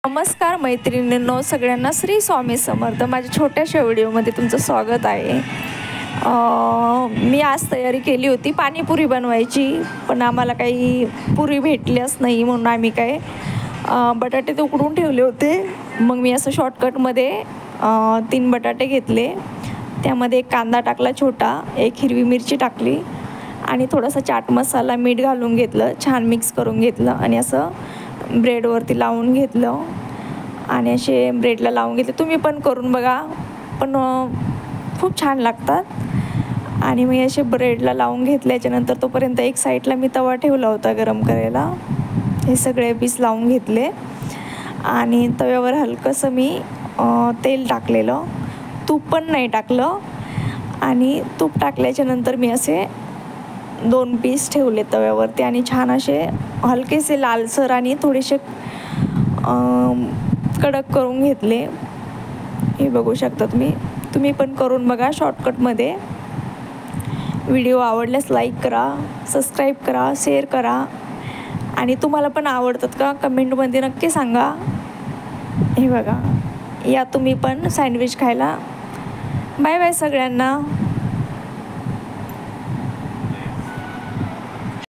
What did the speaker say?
नमस्कार मैत्रिणींनो, सगळ्यांना श्री स्वामी समर्थ. माझ्या छोट्याशा व्हिडिओमध्ये तुमचं स्वागत आहे. मी आज तयारी केली होती पाणीपुरी बनवायची, पण आम्हाला काही पुरी भेटल्याच नाही म्हणून आम्ही काय बटाटे ते उकडून ठेवले होते. मग मी असं शॉर्टकटमध्ये 3 बटाटे घेतले, त्यामध्ये एक कांदा टाकला छोटा, एक हिरवी मिरची टाकली आणि थोडासा चाट मसाला मीठ घालून घेतलं, छान मिक्स करून घेतलं आणि असं ब्रेडवरती लावून घेतलं आणि असे ब्रेडला लावून घेतले. तुम्ही पण करून बघा, पण खूप छान लागतात. आणि मी असे ब्रेडला लावून घेतल्याच्यानंतर तोपर्यंत एक साईडला मी तवा ठेवला होता गरम करायला. हे सगळे पीस लावून घेतले आणि तव्यावर हलकंसं मी तेल टाकलेलं, तूप पण नाही टाकलं. आणि तूप टाकल्याच्यानंतर मी असे 2 पीस ठेवले तव्यावरती आणि छान असे हलकेसे लालसर आणि थोडेसे कडक करून घेतले. हे बघू शकता तुम्ही पण करून बघा शॉर्टकटमध्ये. व्हिडिओ आवडल्यास लाईक करा, सबस्क्राईब करा, शेअर करा आणि तुम्हाला पण आवडतात का कमेंटमध्ये नक्की सांगा. हे बघा, या तुम्ही पण सँडविच खायला. बाय बाय सगळ्यांना.